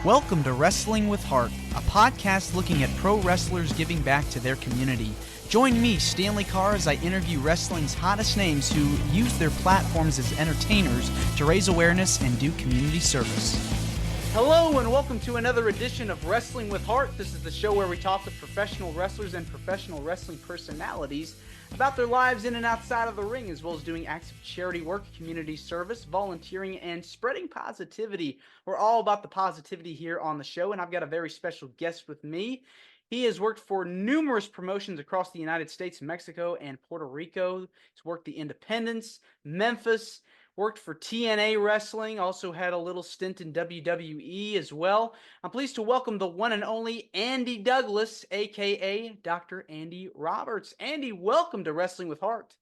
Welcome to Wrestling with Heart, a podcast looking at pro wrestlers giving back to their community. Join me, Stanley Carr, as I interview wrestling's hottest names who use their platforms as entertainers to raise awareness and do community service. Hello and welcome to another edition of Wrestling with Heart. This is the show where we talk to professional wrestlers and professional wrestling personalities about their lives in and outside of the ring, as well as doing acts of charity work, community service, volunteering, and spreading positivity. We're all about the positivity here on the show, and I've got a very special guest with me. He has worked for numerous promotions across the United States, Mexico, and Puerto Rico. He's worked the Independence, Memphis, worked for TNA Wrestling, also had a little stint in WWE as well. I'm pleased to welcome the one and only Andy Douglas, a.k.a. Dr. Andy Roberts. Andy, welcome to Wrestling with Heart.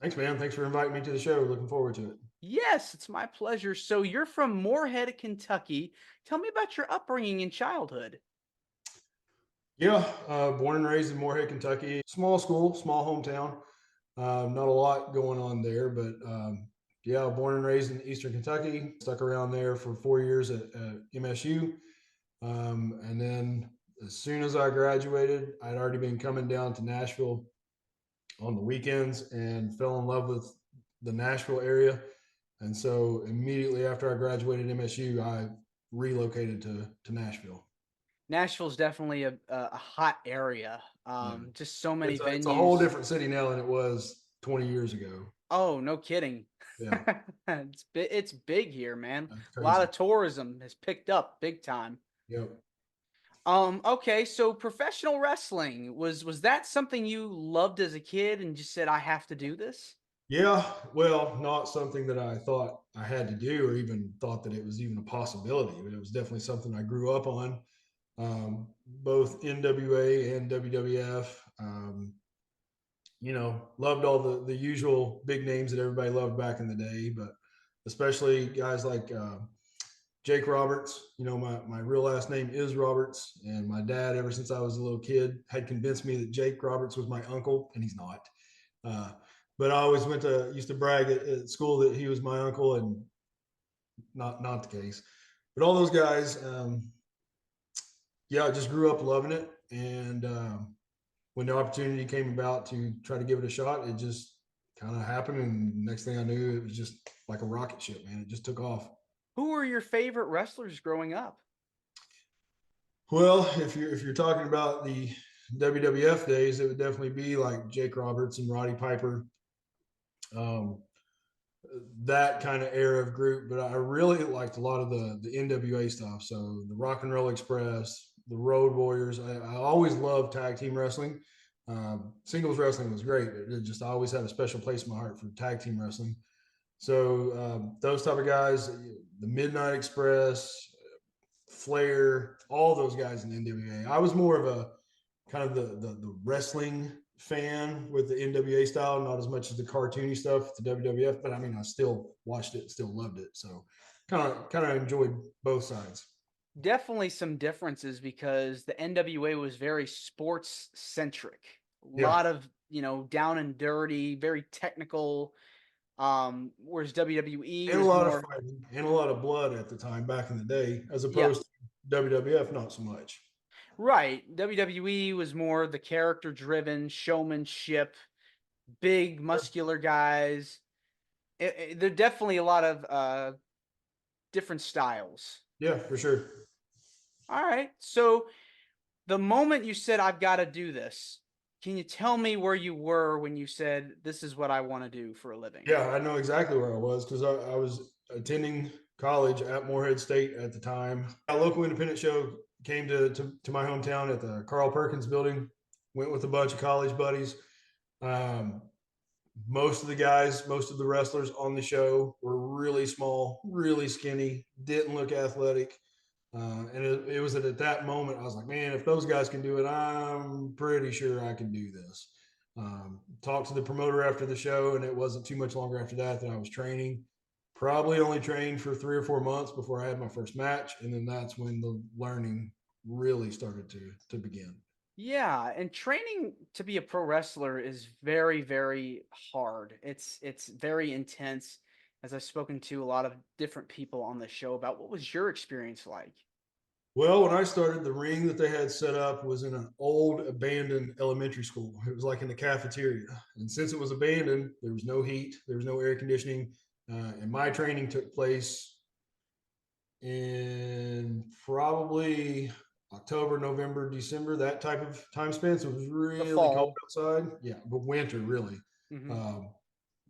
Thanks, man. Thanks for inviting me to the show. Looking forward to it. Yes, it's my pleasure. So you're from Moorhead, Kentucky. Tell me about your upbringing and childhood. Yeah, born and raised in Moorhead, Kentucky. Small school, small hometown. Not a lot going on there, but yeah, born and raised in Eastern Kentucky. Stuck around there for 4 years at MSU. And then as soon as I graduated, I'd already been coming down to Nashville on the weekends and fell in love with the Nashville area. And so immediately after I graduated MSU, I relocated to Nashville. Nashville's definitely a hot area. Just so many venues. It's a whole different city now than it was 20 years ago. Oh, no kidding. Yeah. It's big here, man. A Crazy. lot of tourism has picked up big time. Yep. Okay, so professional wrestling, was that something you loved as a kid and just said, I have to do this? Yeah. Well, not something that I thought I had to do or even thought that it was even a possibility, but it was definitely something I grew up on. Both NWA and WWF. Loved all the usual big names that everybody loved back in the day, but especially guys like Jake Roberts. My real last name is Roberts, and my dad, ever since I was a little kid, had convinced me that Jake Roberts was my uncle, and he's not. But I always used to brag at school that he was my uncle, and not the case. But all those guys, I just grew up loving it, and when the opportunity came about to try to give it a shot, it just kind of happened, and next thing I knew, it was just like a rocket ship, man. It just took off. Who were your favorite wrestlers growing up? Well, if you're talking about the WWF days, it would definitely be like Jake Roberts and Roddy Piper, that kind of era of group. But I really liked a lot of the NWA stuff. So the Rock and Roll Express, the Road Warriors. I always loved tag team wrestling. Singles wrestling was great. I always had a special place in my heart for tag team wrestling. So those type of guys, the Midnight Express, Flair, all those guys in the NWA. I was more of a kind of the wrestling fan with the NWA style, not as much as the cartoony stuff, the WWF. But I mean, I still watched it, still loved it. So kind of enjoyed both sides. Definitely some differences because the NWA was very sports centric. A lot of, down and dirty, very technical. Whereas WWE and was a lot more of fighting and a lot of blood at the time back in the day, as opposed to WWF, not so much. Right. WWE was more the character driven showmanship, big muscular guys. There are definitely a lot of different styles. Yeah, for sure. All right. So the moment you said, I've got to do this, can you tell me where you were when you said, this is what I want to do for a living? Yeah, I know exactly where I was because I was attending college at Moorhead State at the time. A local independent show came to my hometown at the Carl Perkins building. Went with a bunch of college buddies. Most of the wrestlers on the show were really small, really skinny, didn't look athletic. And it was at that moment I was like, man, if those guys can do it, I'm pretty sure I can do this. Talked to the promoter after the show, and it wasn't too much longer after that I was training. Probably only trained for 3 or 4 months before I had my first match, and then that's when the learning really started to begin. Yeah, and training to be a pro wrestler is very, very hard. It's very intense. As I've spoken to a lot of different people on the show about, what was your experience like? Well, when I started, the ring that they had set up was in an old abandoned elementary school. It was like in the cafeteria. And since it was abandoned, there was no heat, there was no air conditioning. And my training took place in probably October, November, December, that type of time span. So it was The really cold fall. outside. Yeah, but winter, really. Hmm. Um,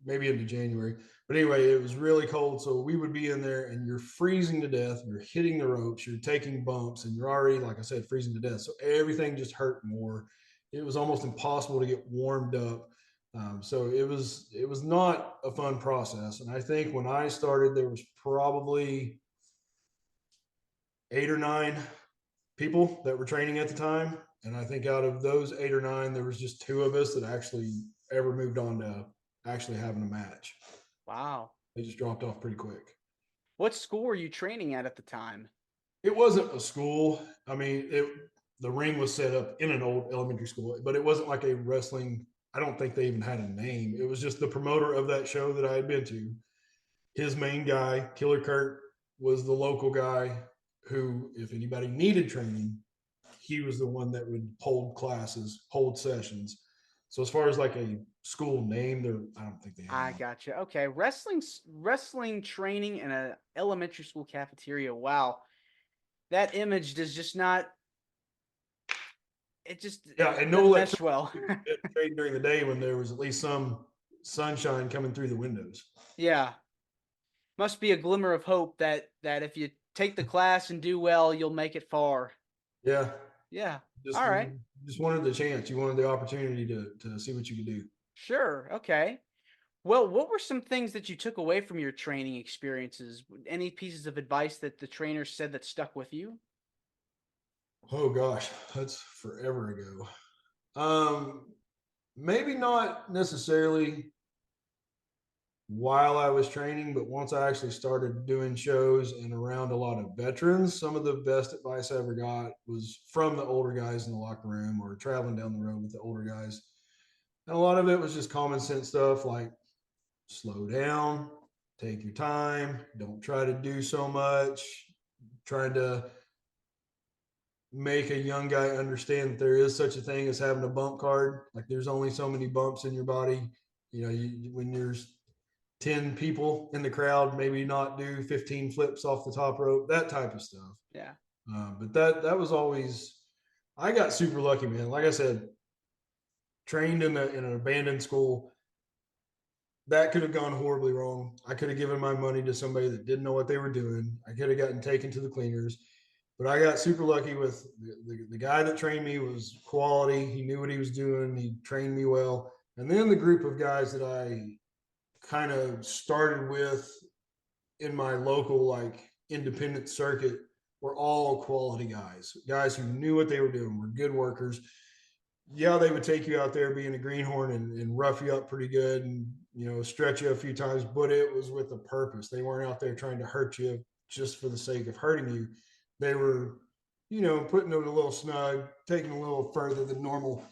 Maybe into January. But anyway, it was really cold. So we would be in there and you're freezing to death. You're hitting the ropes, you're taking bumps, and you're already, like I said, freezing to death. So everything just hurt more. It was almost impossible to get warmed up. So it was not a fun process. And I think when I started, there was probably 8 or 9 people that were training at the time. And I think out of those 8 or 9, there was just 2 of us that actually ever moved on to actually having a match. Wow. They just dropped off pretty quick. What school were you training at the time? It wasn't a school. I mean, the ring was set up in an old elementary school, but it wasn't like a wrestling. I don't think they even had a name. It was just the promoter of that show that I had been to. His main guy, Killer Kurt, was the local guy who, if anybody needed training, he was the one that would hold classes, hold sessions. So as far as like a school name, there, I don't think they had I one. gotcha. Okay, wrestling training in a elementary school cafeteria. Wow, that image does just not. It just Yeah, and no doesn't mesh electricity well. trade during the day when there was at least some sunshine coming through the windows. Yeah, must be a glimmer of hope that if you take the class and do well, you'll make it far. Yeah, Yeah. just All right. just wanted the chance. You wanted the opportunity to see what you could do. Sure. Okay. Well, what were some things that you took away from your training experiences? Any pieces of advice that the trainer said that stuck with you? Oh gosh, that's forever ago. Um, Maybe not necessarily while I was training, but once I actually started doing shows and around a lot of veterans, some of the best advice I ever got was from the older guys in the locker room or traveling down the road with the older guys. And a lot of it was just common sense stuff like slow down, take your time, don't try to do so much, trying to make a young guy understand that there is such a thing as having a bump card. Like there's only so many bumps in your body. When there's 10 people in the crowd, maybe not do 15 flips off the top rope, that type of stuff. Yeah. But that was always, I got super lucky, man. Like I said, trained in an abandoned school. That could have gone horribly wrong. I could have given my money to somebody that didn't know what they were doing. I could have gotten taken to the cleaners. But I got super lucky with the guy that trained me was quality. He knew what he was doing. He trained me well. And then the group of guys that I kind of started with in my local like independent circuit were all quality guys who knew what they were doing, were good workers. Yeah, they would take you out there being a greenhorn and rough you up pretty good and stretch you a few times, but it was with a purpose. They weren't out there trying to hurt you just for the sake of hurting you. They were, putting it a little snug, taking a little further than normal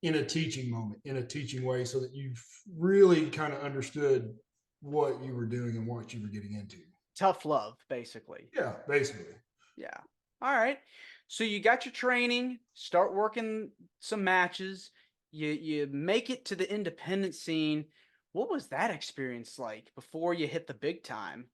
in a teaching moment, in a teaching way, so that you really kind of understood what you were doing and what you were getting into. Tough love, basically. Yeah, basically. Yeah. All right. So you got your training, start working some matches, you make it to the independent scene. What was that experience like before you hit the big time?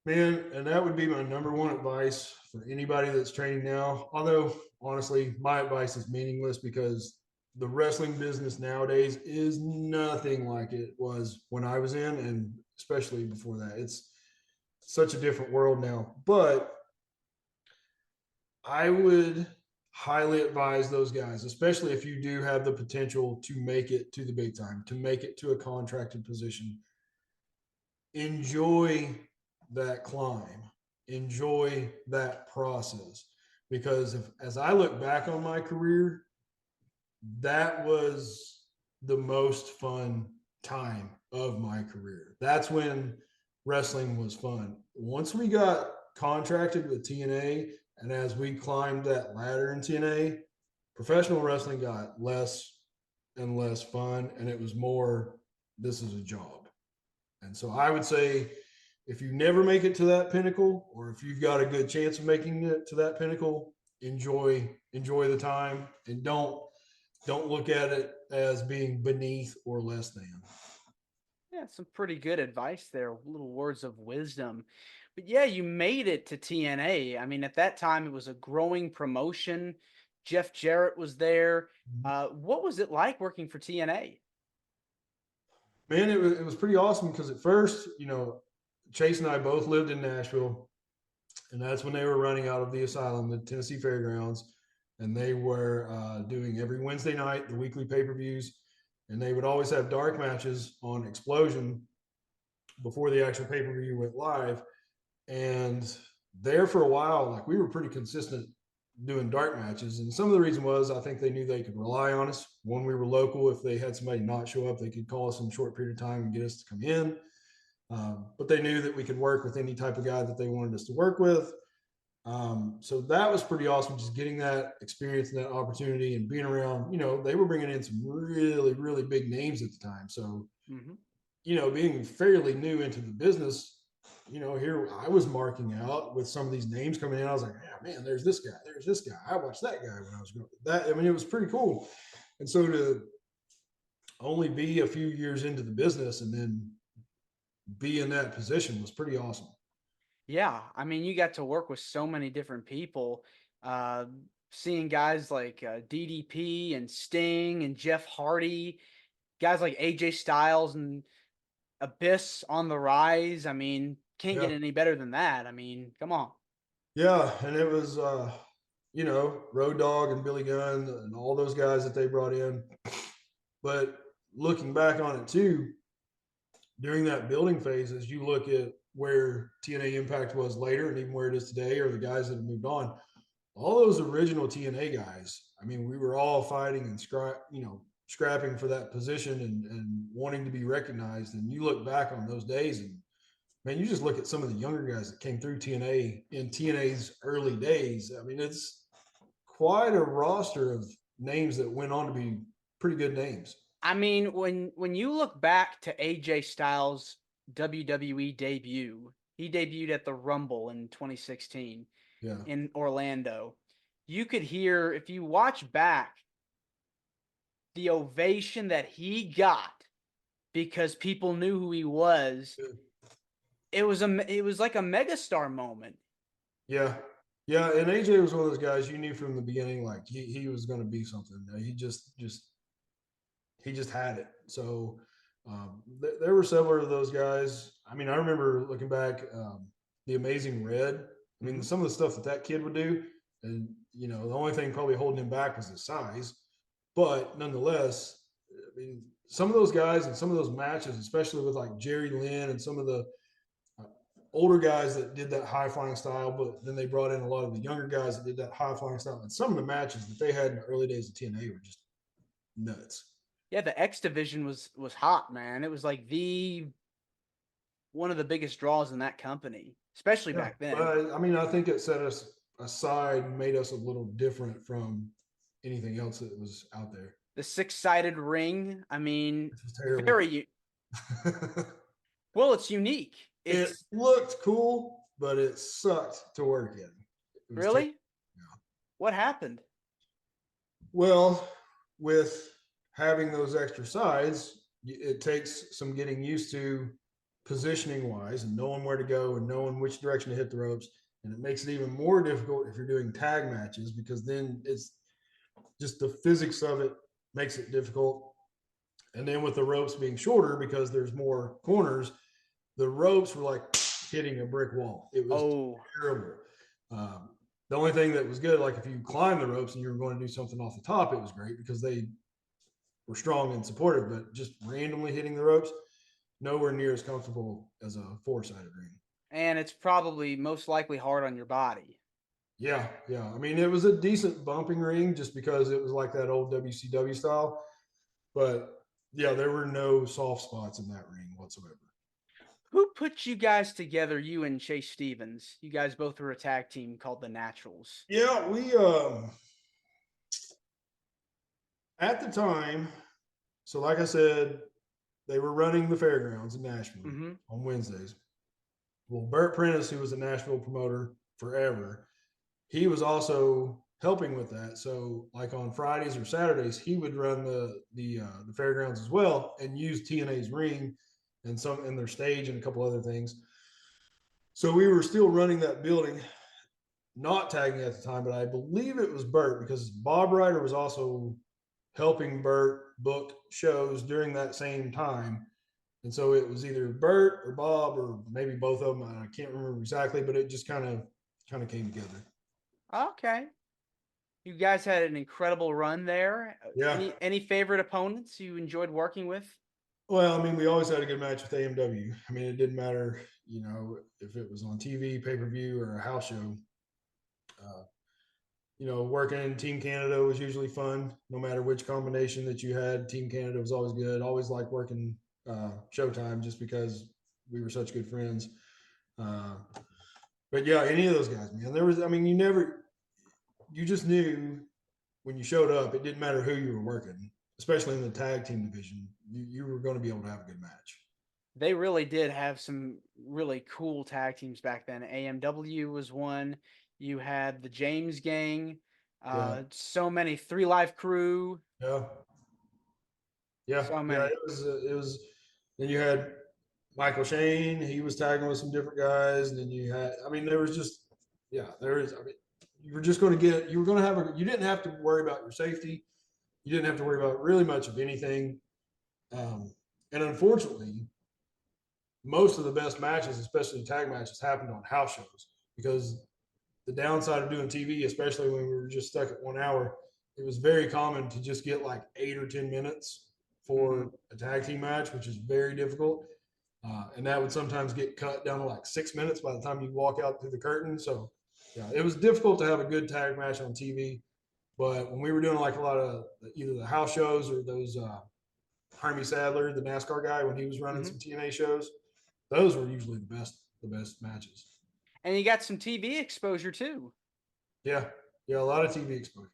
Man, and that would be my number one advice for anybody that's training now. Although, honestly, my advice is meaningless because the wrestling business nowadays is nothing like it was when I was in, and especially before that. It's such a different world now. But I would highly advise those guys, especially if you do have the potential to make it to the big time, to make it to a contracted position. Enjoy that climb, enjoy that process. Because as I look back on my career, that was the most fun time of my career. That's when wrestling was fun. Once we got contracted with TNA, and as we climbed that ladder in TNA, professional wrestling got less and less fun, and it was more, this is a job. And so I would say if you never make it to that pinnacle, or if you've got a good chance of making it to that pinnacle, enjoy the time, and don't look at it as being beneath or less than. Yeah, some pretty good advice there, little words of wisdom. But yeah, you made it to TNA. I mean, at that time, it was a growing promotion. Jeff Jarrett was there. What was it like working for TNA? Man, it was pretty awesome because at first, Chase and I both lived in Nashville, and that's when they were running out of the asylum, the Tennessee Fairgrounds, and they were doing every Wednesday night the weekly pay-per-views, and they would always have dark matches on Explosion before the actual pay-per-view went live. And there for a while, like, we were pretty consistent doing dark matches, and some of the reason was I think they knew they could rely on us. One, we were local. If they had somebody not show up, they could call us in a short period of time and get us to come in. But they knew that we could work with any type of guy that they wanted us to work with. So that was pretty awesome, just getting that experience and that opportunity and being around. They were bringing in some really, really big names at the time. So, being fairly new into the business, here I was marking out with some of these names coming in. I was like, yeah, man, there's this guy. I watched that guy when I was growing up. It was pretty cool. And so to only be a few years into the business and then be in that position was pretty awesome. Yeah, I mean, you got to work with so many different people. Uh, Seeing guys like DDP and Sting and Jeff Hardy, guys like AJ Styles and Abyss on the rise. I mean, can't Yeah. get any better than that. I mean, come on. Yeah. And it was, Road Dogg and Billy Gunn and all those guys that they brought in. But looking back on it too, during that building phase, as you look at where TNA Impact was later and even where it is today, or the guys that have moved on, all those original TNA guys, I mean, we were all fighting and scrapping for that position and wanting to be recognized. And you look back on those days, and man, you just look at some of the younger guys that came through TNA in TNA's early days. I mean, it's quite a roster of names that went on to be pretty good names. I mean, when you look back to AJ Styles' WWE debut, he debuted at the Rumble in 2016 Yeah. in Orlando. You could hear, if you watch back, the ovation that he got because people knew who he was. It was like a megastar moment. Yeah. Yeah. And AJ was one of those guys you knew from the beginning, like he was going to be something. He just had it. So there were several of those guys. I mean, I remember looking back, the Amazing Red. I mean, some of the stuff that kid would do, and the only thing probably holding him back was his size. But nonetheless, I mean, some of those guys and some of those matches, especially with like Jerry Lynn and some of the older guys that did that high flying style, but then they brought in a lot of the younger guys that did that high flying style. And some of the matches that they had in the early days of TNA were just nuts. Yeah, the X division was hot, man. It was like one of the biggest draws in that company, especially Yeah, back then. but I mean, I think it set us aside, made us a little different from anything else that was out there. The six-sided ring, I mean, Very well, it's unique. It looked cool, but it sucked to work in. Really? Yeah. What happened? Well, with having those extra sides, it takes some getting used to positioning wise and knowing where to go and knowing which direction to hit the ropes. And it makes it even more difficult if you're doing tag matches, because then it's just the physics of it makes it difficult. And then with the ropes being shorter, because there's more corners, the ropes were like hitting a brick wall. It was terrible. The only thing that was good, like if you climb the ropes and you were going to do something off the top, it was great because they were strong and supportive, but just randomly hitting the ropes, nowhere near as comfortable as a four-sided ring. And it's probably most likely hard on your body. Yeah. I mean, it was a decent bumping ring just because it was like that old WCW style. But yeah, there were no soft spots in that ring whatsoever. Who put you guys together, you and Chase Stevens? You guys both were a tag team called the Naturals. Yeah, we at the time, so like I said, they were running the fairgrounds in Nashville on Wednesdays. Well, Burt Prentice, who was a Nashville promoter forever, he was also helping with that. So, like on Fridays or Saturdays, he would run the fairgrounds as well and use TNA's ring and some in their stage and a couple other things. So we were still running that building, not tagging at the time, but I believe it was Burt because Bob Ryder was also helping Burt book shows during that same time. And so it was either Burt or Bob or maybe both of them. I can't remember exactly, but it just kind of came together. Okay. You guys had an incredible run there. Yeah. Any favorite opponents you enjoyed working with? Well, I mean, we always had a good match with AMW. I mean, it didn't matter, if it was on TV, pay per view, or a house show. Uh, working in Team Canada was usually fun. No matter which combination that you had, Team Canada was always good. Always liked working Showtime just because we were such good friends. Uh, but yeah, any of those guys, man. I mean, you just knew when you showed up, it didn't matter who you were working, especially in the tag team division. You were going to be able to have a good match. They really did have some really cool tag teams back then. AMW was one. You had the James Gang. Yeah. So many. Three Life Crew. Yeah. Yeah. So Yeah. many. It was, then you had Michael Shane. He was tagging with some different guys. And then you had, I mean, there was just, yeah, there is, I mean, you were just going to get, you were going to have you didn't have to worry about your safety. You didn't have to worry about really much of anything. And unfortunately, most of the best matches, especially tag matches, happened on house shows because the downside of doing TV, especially when we were just stuck at 1 hour, it was very common to just get like 8 or 10 minutes for a tag team match, which is very difficult. And that would sometimes get cut down to like 6 minutes by the time you walk out through the curtain. So, yeah, it was difficult to have a good tag match on TV. But when we were doing like a lot of either the house shows or those Harmy Sadler, the NASCAR guy, when he was running some TNA shows, those were usually the best matches. And you got some TV exposure too. Yeah, yeah, a lot of TV exposure.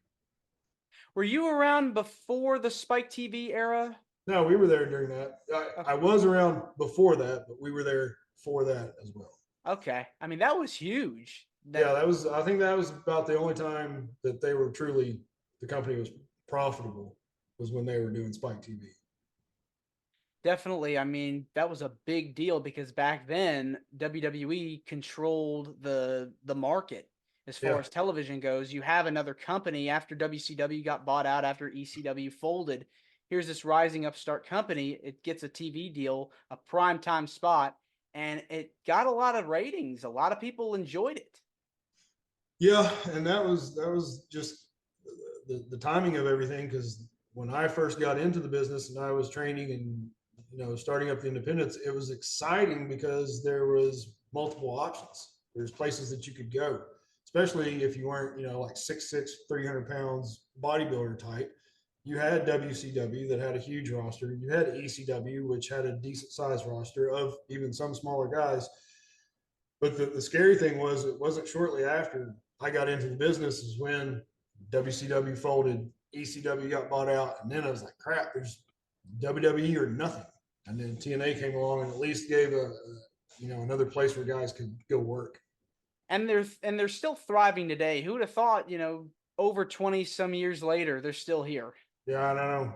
Were you around before the Spike TV era? No, we were there during that. I was around before that, but we were there for that as well. Okay. I mean, that was huge. Yeah, I think that was about the only time that they were truly, the company was profitable, was when they were doing Spike TV. Definitely. I mean, that was a big deal because back then WWE controlled the market as far as television goes. You have another company after WCW got bought out, after ECW folded. Here's this rising upstart company. It gets a TV deal, a primetime spot, and it got a lot of ratings. A lot of people enjoyed it. Yeah, and that was just the timing of everything, because when I first got into the business and I was training and starting up the independents, it was exciting because there was multiple options. There's places that you could go, especially if you weren't like 6'6", 300 pounds bodybuilder type. You had WCW that had a huge roster. You had ECW, which had a decent sized roster of even some smaller guys. But the scary thing was, it wasn't shortly after I got into the business is when WCW folded, ECW got bought out, and then I was like, crap, there's WWE or nothing. And then TNA came along and at least gave another place where guys could go work. And they're still thriving today. Who would have thought, over 20 some years later, they're still here. Yeah, I don't know.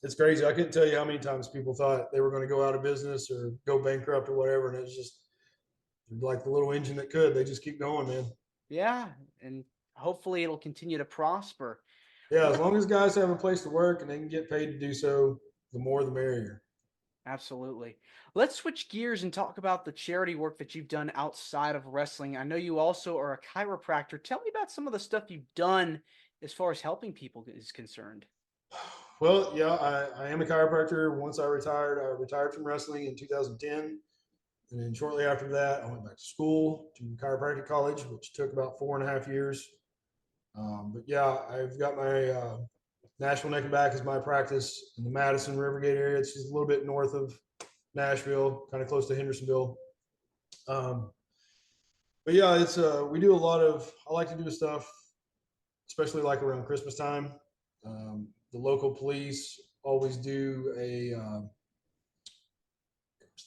It's crazy. I couldn't tell you how many times people thought they were going to go out of business or go bankrupt or whatever. And it's just like the little engine that could. They just keep going, man. Yeah. And hopefully it'll continue to prosper. Yeah, as long as guys have a place to work and they can get paid to do so, the more the merrier. Absolutely. Let's switch gears and talk about the charity work that you've done outside of wrestling. I know you also are a chiropractor. Tell me about some of the stuff you've done as far as helping people is concerned. Well, yeah, I am a chiropractor. Once I retired from wrestling in 2010. And then shortly after that, I went back to school to chiropractic college, which took about 4.5 years. But yeah, I've got my Nashville Neck Back is my practice in the Madison Rivergate area. It's just a little bit north of Nashville, kind of close to Hendersonville. But yeah, it's we do a lot of. I like to do stuff, especially like around Christmas time. The local police always do a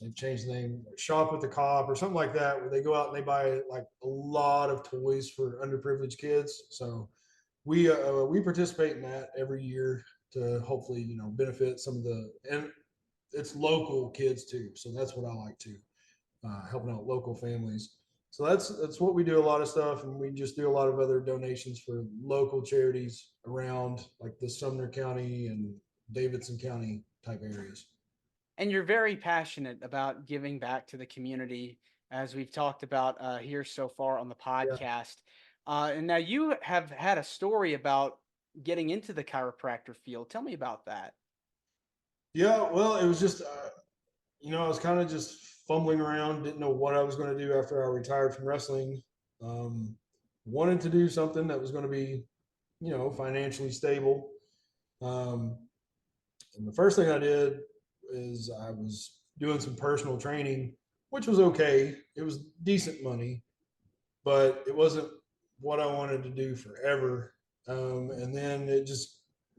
They've changed the name, Shop with the Cop or something like that, where they go out and they buy like a lot of toys for underprivileged kids. So we participate in that every year to hopefully, benefit some of and it's local kids too. So that's what I like too, helping out local families. So that's what we do, a lot of stuff, and we just do a lot of other donations for local charities around like the Sumner County and Davidson County type areas. And you're very passionate about giving back to the community, as we've talked about here so far on the Yeah. podcast. And now you have had a story about getting into the chiropractor field. Tell me about that. Yeah, well, it was just, I was kind of just fumbling around, didn't know what I was going to do after I retired from wrestling. Um, Wanted to do something that was going to be, financially stable. Um, and the first thing I did is I was doing some personal training, which was okay. It was decent money, but it wasn't what I wanted to do forever. And then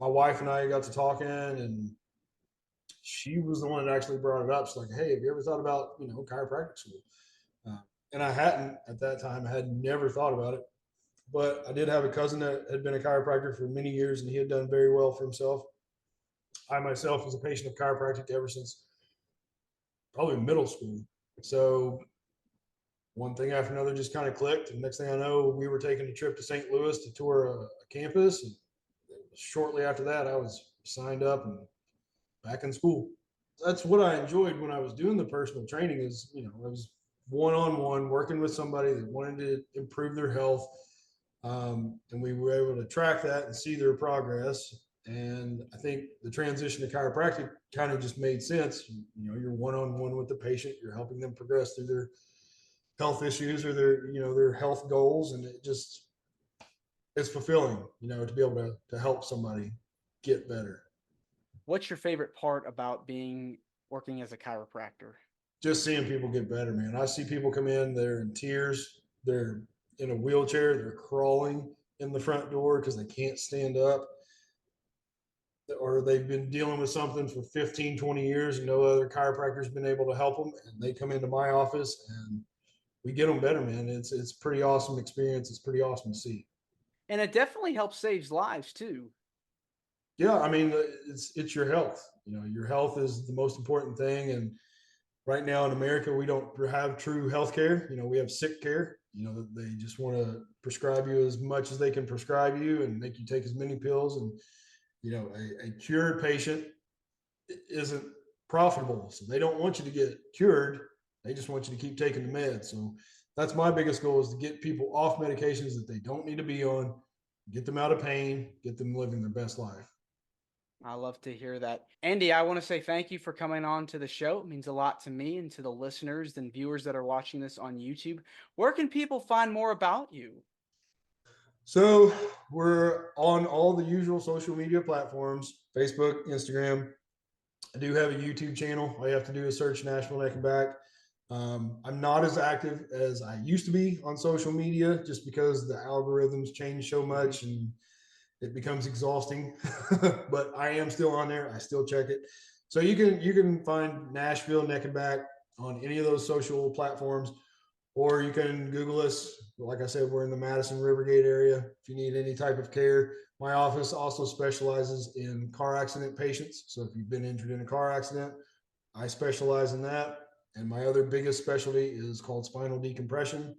my wife and I got to talking, and she was the one that actually brought it up. She's like, "Hey, have you ever thought about, chiropractic school?" And I hadn't at that time. I had never thought about it, but I did have a cousin that had been a chiropractor for many years, and he had done very well for himself. I myself was a patient of chiropractic ever since probably middle school. So one thing after another just kind of clicked. And next thing I know, we were taking a trip to St. Louis to tour a campus. And shortly after that, I was signed up and back in school. That's what I enjoyed when I was doing the personal training is, I was one-on-one working with somebody that wanted to improve their health. And we were able to track that and see their progress. And I think the transition to chiropractic kind of just made sense. You're one-on-one with the patient, you're helping them progress through their health issues or their health goals. And it's fulfilling, to be able to help somebody get better. What's your favorite part about working as a chiropractor? Just seeing people get better, man. I see people come in, they're in tears, they're in a wheelchair, they're crawling in the front door because they can't stand up, or they've been dealing with something for 15, 20 years and no other chiropractor's been able to help them. And they come into my office and we get them better, man. It's pretty awesome experience. It's pretty awesome to see. And it definitely helps save lives too. Yeah, I mean, it's your health. Your health is the most important thing. And right now in America, we don't have true health care. We have sick care. They just want to prescribe you as much as they can prescribe you and make you take as many pills. And, a cured patient isn't profitable. So they don't want you to get cured. They just want you to keep taking the meds. So that's my biggest goal, is to get people off medications that they don't need to be on, get them out of pain, get them living their best life. I love to hear that. Andy, I want to say thank you for coming on to the show. It means a lot to me and to the listeners and viewers that are watching this on YouTube. Where can people find more about you? So we're on all the usual social media platforms, Facebook, Instagram. I do have a YouTube channel. All you have to do is search Nashville Neck Back. I'm not as active as I used to be on social media, just because the algorithms change so much and it becomes exhausting. But I am still on there. I still check it. So you can find Nashville Neck Back on any of those social platforms, or you can Google us. Like I said, we're in the Madison Rivergate area. If you need any type of care, my office also specializes in car accident patients. So if you've been injured in a car accident, I specialize in that. And my other biggest specialty is called spinal decompression,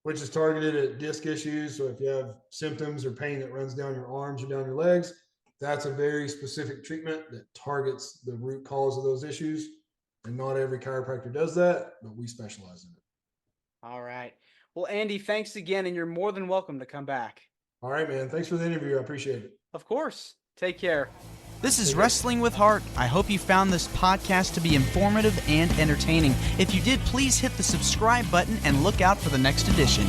which is targeted at disc issues. So if you have symptoms or pain that runs down your arms or down your legs, that's a very specific treatment that targets the root cause of those issues. And not every chiropractor does that, but we specialize in it. All right. Well, Andy, thanks again, and you're more than welcome to come back. All right, man. Thanks for the interview. I appreciate it. Of course. Take care. This is Wrestling with Heart. I hope you found this podcast to be informative and entertaining. If you did, please hit the subscribe button and look out for the next edition.